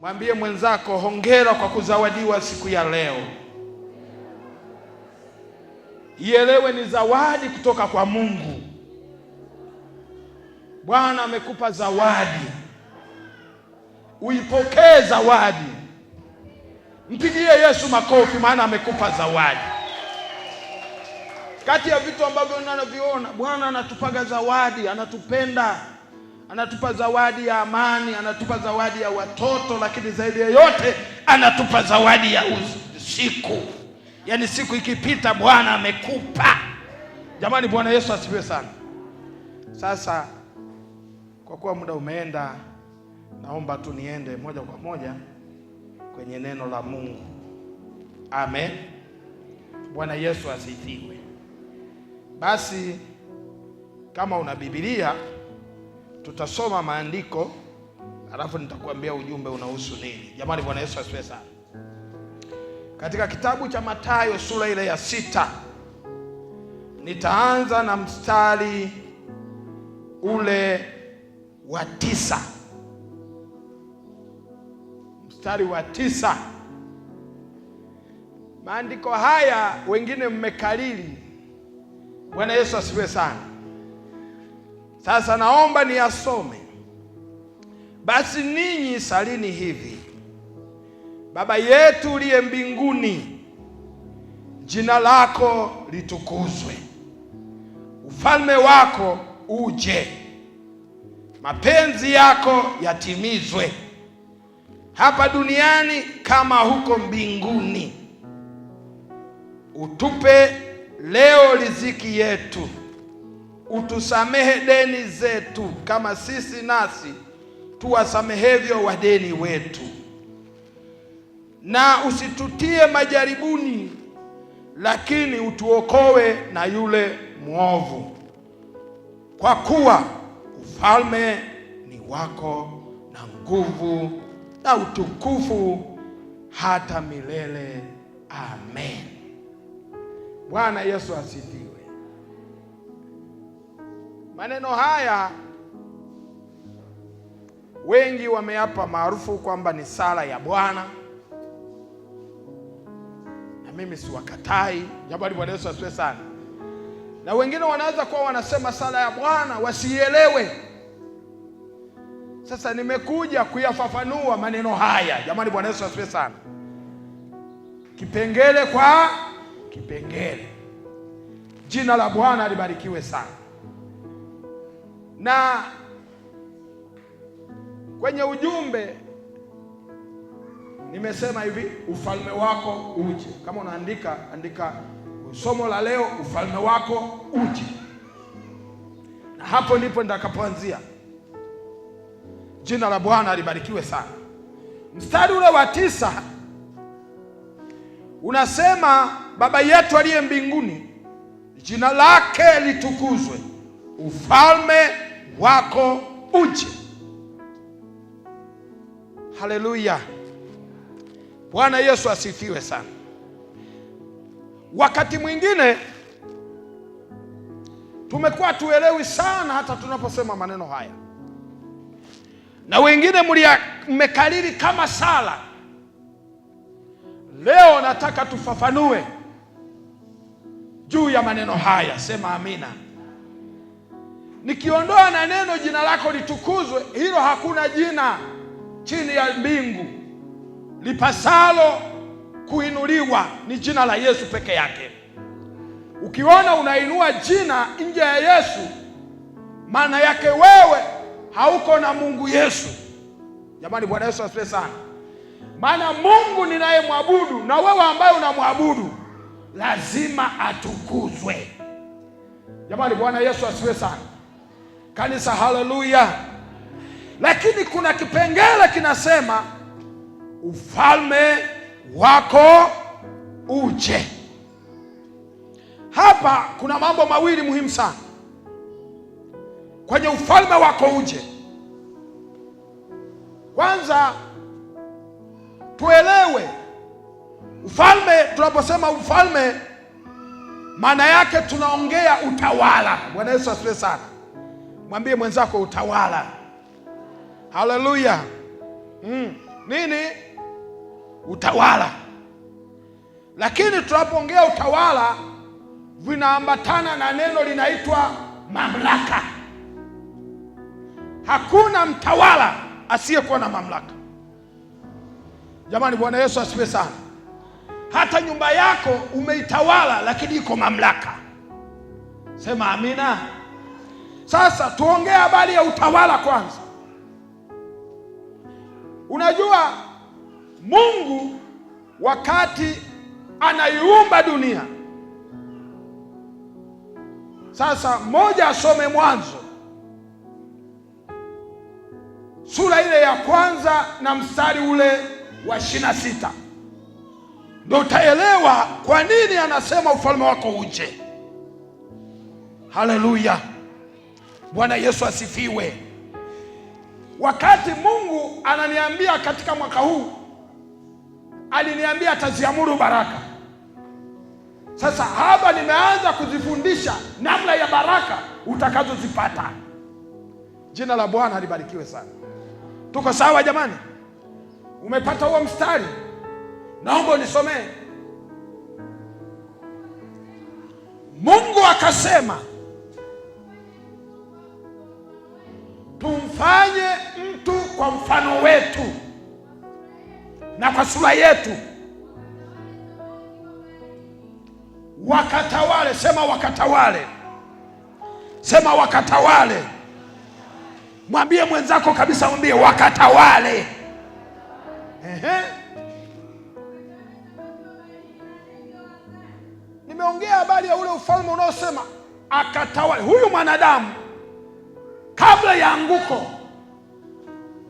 Mwambie mwenzako hongera kwa kuzawadiwa siku ya leo. Ielewe ni zawadi kutoka kwa Mungu. Bwana amekupa zawadi. Uipokee zawadi. Mpigie Yesu makofi, maana amekupa zawadi. Kati ya vitu ambavyo unanaviona, Bwana anatupaga zawadi, anatupenda. Anatupa zawadi ya amani, anatupa zawadi ya watoto, lakini zaidi ya yote anatupa zawadi ya siku. Yaani siku ikipita Bwana amekupa. Jamani, Bwana Yesu asifiwe sana. Sasa kwa kuwa muda umeenda, naomba tu niende moja kwa moja kwenye neno la Mungu. Amen. Bwana Yesu asifiwe. Basi kama una Biblia, tutasoma maandiko alafu nitakuambia ujumbe unahusu nini. Jamani, Bwana Yesu asifiwe sana. Katika kitabu cha Mathayo sura ile ya 6, nitaanza na mstari ule wa 9. Mstari wa 9. Maandiko haya wengine mmekariri. Bwana Yesu asifiwe sana. Sasa naomba niyasome. Basi ninyi salini hivi: Baba yetu uliye mbinguni, jina lako litukuzwe. Ufalme wako uje. Mapenzi yako yatimizwe hapa duniani kama huko mbinguni. Utupe leo riziki yetu. Utusamehe deni zetu kama sisi nasi tuwasamehevyo wadeni wetu. Na usitutie majaribuni, lakini utuokoe na yule mwovu. Kwa kuwa ufalme ni wako na nguvu na utukufu hata milele. Amen. Bwana Yesu asifiwe. Maneno haya wengi wameapa maarufu kwamba ni sala ya Bwana, na mimi siwakatai. Jamani, Bwana Yesu asifiwe sana. Na wengine wanaweza kuwa wanasema sala ya Bwana wasielewe. Sasa nimekuja kuyafafanua maneno haya. Jamani, Bwana Yesu asifiwe sana. Kipengele kwa kipengele. Jina la Bwana libarikiwe sana. Na kwenye ujumbe nimesema hivi, ufalme wako uje. Kama unaandika, andika somo la leo, ufalme wako uje. Na hapo ndipo nitakapoanzia. Jina la Bwana libarikiwe sana. Mstari ule wa 9 unasema, Baba yetu aliye mbinguni, jina lake litukuzwe. Ufalme wako uje. Haleluya. Bwana Yesu asifiwe sana. Wakati mwingine tumekuwa tuelewi sana hata tunaposema maneno haya, na wengine mmekariri kama sala. Leo nataka tufafanue juu ya maneno haya. Sema amina. Nikiondoa na neno jina lako litukuzwe, hilo hakuna jina chini ya mbingu lipasalo kuinuliwa, ni jina la Yesu peke yake. Ukiona unainua jina nje ya Yesu, maana yake wewe hauko na Mungu Yesu. Jamani, Bwana Yesu asifiwe sana. Maana Mungu ninayemwabudu na wewe ambaye unamwabudu lazima atukuzwe. Jamani, Bwana Yesu asifiwe sana. Kanisa, haleluya. Lakini kuna kipengele kinasema ufalme wako uje. Hapa kuna mambo mawili muhimu sana kwenye ufalme wako uje. Kwanza tuelewe ufalme. Tunaposema ufalme, maana yake tunaongea utawala. Bwana Yesu asifiwe sana. Mwambie mwenzako utawala. Haleluya. nini? Utawala. Lakini tunapoongea utawala vinaambatana na neno linaitwa mamlaka. Hakuna mtawala asiyekuwa na mamlaka. Jamani, Bwana Yesu asifiwe sana. Hata nyumba yako umeitawala, lakini iko mamlaka. Sema amina. Sasa tuongee habari ya utawala kwanza. Unajua Mungu wakati anaiumba dunia, sasa mmoja asome Mwanzo sura ile ya kwanza na mstari ule wa 26, ndio utaelewa kwa nini anasema ufalme wako uje. Haleluya, Bwana Yesu asifiwe. Wakati Mungu ananiambia katika mwaka huu, aliniambia ataziamuru baraka. Sasa hapa nimeanza kuzifundisha namna ya baraka utakazozipata. Jina la Bwana libarikiwe sana. Tuko sawa jamani? Umepata huo mstari? Naomba unisomee. Mungu akasema, tumfanye mtu kwa mfano wetu na kwa sura yetu, wakatawale. Sema wakatawale. Sema wakatawale. Mwambie mwenzako kabisa, mwambie wakatawale. Nimeongea habari ya ule ufalme unaosema akatawale. Huyu mwanadamu kabla ya anguko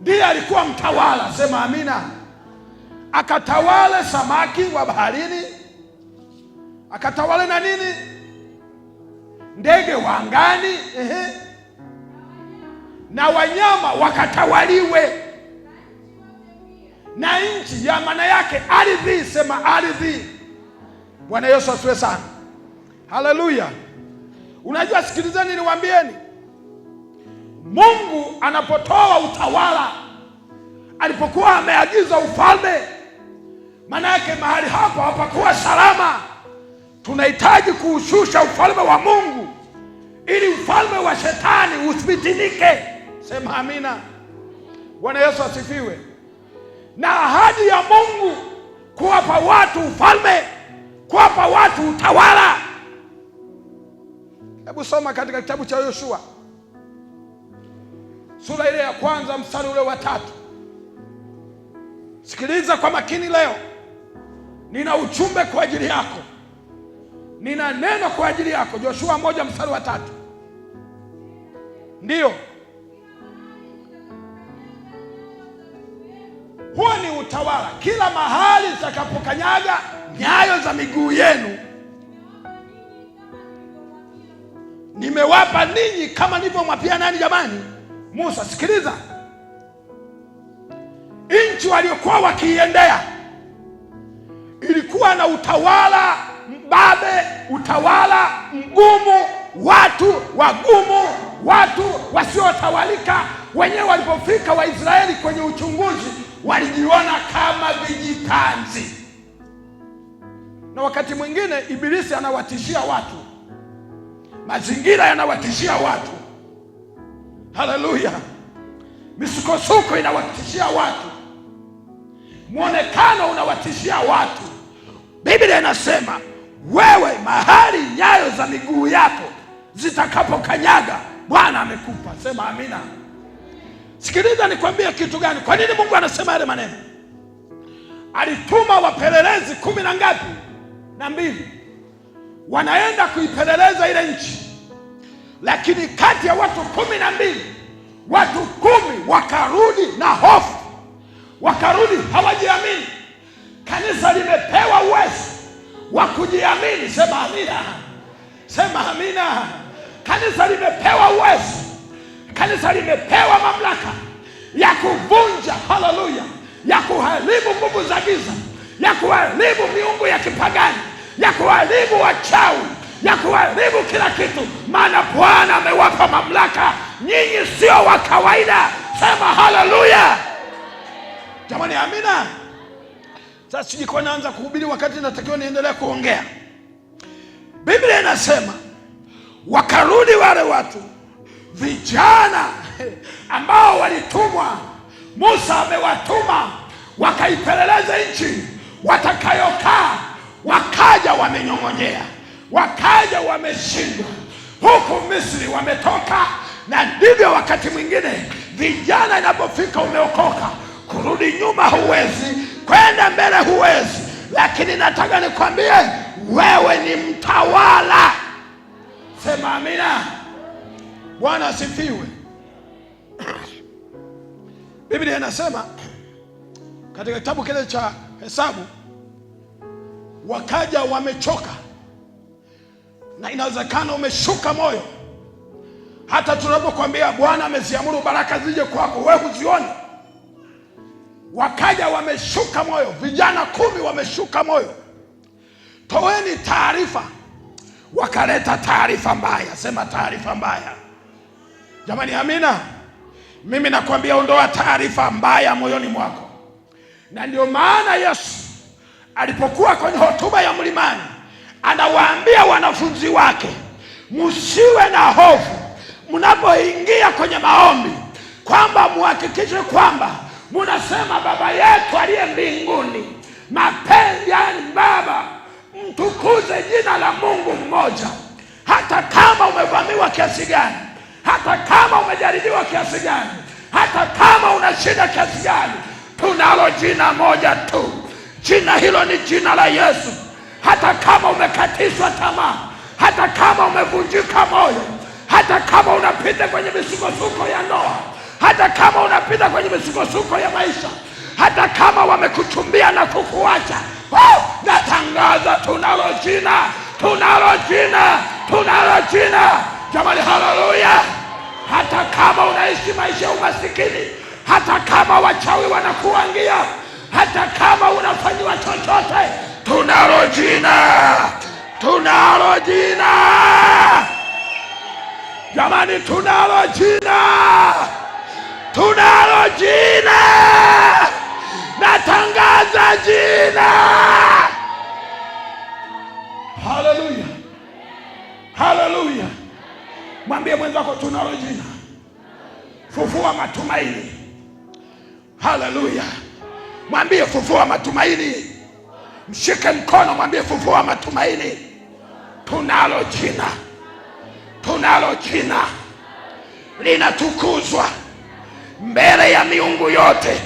ndiye alikuwa mtawala. Sema amina. Akatawale samaki wa baharini, akatawale na nini? Ndege wa angani, na wanyama wakatawaliwe, na nchi ya maana yake ardhi. Sema ardhi. Bwana Yesu asifiwe sana. Haleluya. Unajua, sikilizeni niwaambieni, Mungu anapotoa utawala, alipokuwa ameagiza ufalme, maana yake mahali hapo hapakuwa salama. Tunahitaji kuushusha ufalme wa Mungu ili ufalme wa shetani usibitinike. Sema amina. Bwana Yesu asifiwe. Na ahadi ya Mungu kuwapa watu ufalme, kuwapa watu utawala. Hebu soma katika kitabu cha Yoshua sura ile ya kwanza mstari ule wa 3. Sikiliza kwa makini leo. Nina ujumbe kwa ajili yako. Nina neno kwa ajili yako. Yoshua 1 mstari wa 3. Ndiyo, huo ni utawala. Kila mahali zitakapokanyaga nyayo za miguu yenu, nimewapa ninyi kama nilivyomwapia nani jamani? Musa. Sikiliza, nchi waliokuwa wakiiendea ilikuwa na utawala mbabe, utawala mgumu, watu wagumu, watu wasiotawalika. Wenyewe walipofika Waisraeli kwenye uchunguzi, walijiona kama vijitanzi. Na wakati mwingine Ibilisi anawatishia watu, mazingira yanawatishia watu. Haleluya. Misukosuko inawatishia watu, mwonekano unawatishia watu. Biblia inasema wewe, mahali nyayo za miguu yako zitakapokanyaga, Bwana amekupa. Sema amina. Sikiliza nikwambie kitu gani. Kwa nini Mungu anasema yale maneno? Alituma wapelelezi 10 na ngapi? Na 2. Wanaenda kuipeleleza ile nchi. Lakini kati ya watu 12, watu 10 wakarudi na hofu. Wakarudi hawajiamini. Kanisa limepewa uwezo wa kujiamini. Sema amina. Sema amina. Kanisa limepewa uwezo. Kanisa limepewa mamlaka ya kuvunja, haleluya, ya kuharibu nguvu za giza, ya kuharibu miungu ya kipagani, ya kuharibu wachawi, ya kuharibu kila kitu. Maana Bwana amewapa mamlaka. Nyinyi sio wa kawaida. Sema haleluya. Jamani, amina. Sasa sijiko naanza kuhubiri wakati natakiwa niendelee kuongea. Biblia inasema wakarudi wale watu vijana ambao walitumwa, Musa amewatuma wakaipeleleza nchi watakayokaa, wakaja wamenyong'onyea, wakaja wameshindwa. Huku Misri wametoka, na ndivyo wakati mwingine vijana inapofika umeokoka, kurudi nyuma huwezi, kwenda mbele huwezi. Lakini nataka nikwambie wewe ni mtawala. Sema amina. Bwana asifiwe. Biblia inasema katika kitabu kile cha Hesabu, wakaja wamechoka, na inawezekana umeshuka moyo. Hata tunapokuambia Bwana ameziamuru baraka zije kwako, wewe huzioni. Wakaja wameshuka moyo, vijana 10 wameshuka moyo. Toeni taarifa. Wakaleta taarifa mbaya. Sema taarifa mbaya. Jamani, amina. Mimi nakwambia ondoa taarifa mbaya moyoni mwako. Na ndio maana Yesu alipokuwa kwenye hotuba ya mlimani, anawaambia wanafunzi wake, msiwe na hofu mnapoingia kwenye maombi, kwamba muhakikishe kwamba munasema Baba yetu aliye mbinguni, mapenzi yani Baba, mtukuze jina la Mungu mmoja. Hata kama umevamiwa kiasi gani, hata kama umejaribiwa kiasi gani, hata kama una shida kiasi gani, tunalo jina moja tu. Jina hilo ni jina la Yesu. Hata kama umekatishwa tamaa, hata kama umevunjika moyo, hata kama unapita kwenye misukosuko ya ndoa, hata kama unapita kwenye misukosuko ya maisha, hata kama wamekuchumbia na kukuacha, natangaza tunalo jina, tunalo jina, tunalo jina. Jamani, haleluya. Hata kama unaishi maisha ya umasikini, hata kama wachawi wanakuangia, hata kama unafanyiwa chochote, tunalo jina, tunalo jina. Jamani, tunalo jina, tunalo jina. Natangaza jina. Haleluya, haleluya. Mwambie mwenzako tunalo jina. Fufua matumaini. Haleluya. Mwambie fufua matumaini. Mshike mkono, mwambie fufua matumaini. Tunalo jina, tunalo jina. Linatukuzwa mbele ya miungu yote,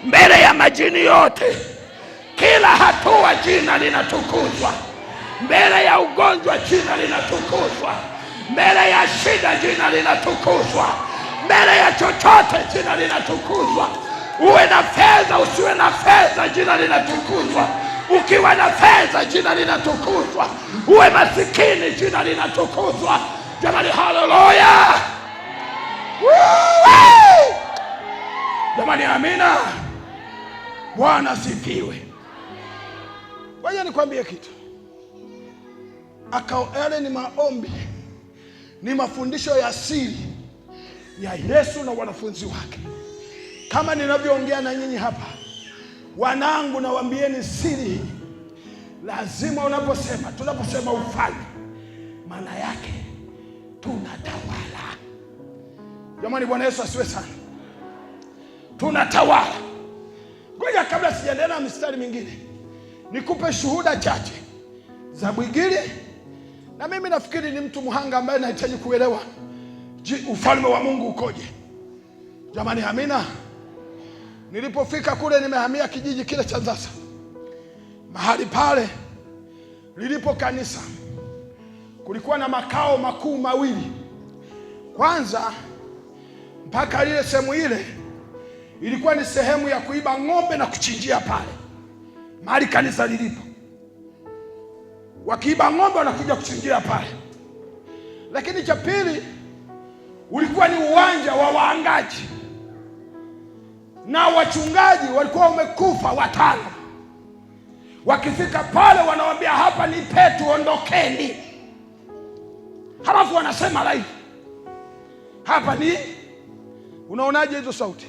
mbele ya majini yote. Kila hatua jina linatukuzwa. Mbele ya ugonjwa jina linatukuzwa. Mbele ya shida jina linatukuzwa. Mbele ya chochote jina linatukuzwa. Uwe na fedha usiwe na fedha, jina linatukuzwa. Ukiwa na fedha jina linatukuzwa. Uwe masikini jina linatukuzwa. Jamani, haleluya. Jamani, amina. Bwana asifiwe. Ngoja nikwambie kitu. Yale ni maombi, ni mafundisho ya siri ya Yesu na wanafunzi wake. Kama ninavyoongea na nyinyi hapa, wanangu, nawaambieni siri hii. Lazima tunaposema ufalme, maana yake tunatawala. Jamani, Bwana Yesu asiwe sana. Tunatawala. Ngoja kabla sijaendelea na mistari mingine, nikupe shuhuda chache za Bwigili. Na mimi nafikiri ni mtu muhanga ambaye nahitaji kuelewa ufalme wa Mungu ukoje. Jamani, amina. Nilipofika kule, nimehamia kijiji kile cha Zasa. Mahali pale lilipo kanisa, kulikuwa na makao makuu mawili. Kwanza, mpaka ile sehemu ile ilikuwa ni sehemu ya kuiba ng'ombe na kuchinjia pale mahali kanisa lilipo. Wakiiba ng'ombe wanakuja kuchinjia pale. Lakini cha pili, ulikuwa ni uwanja wa waangaji, na wachungaji walikuwa wamekufa 5. Wakifika pale wanawaambia hapa ni petu, ondokeni. Halafu wanasema live, hapa ni, unaonaje hizo sauti?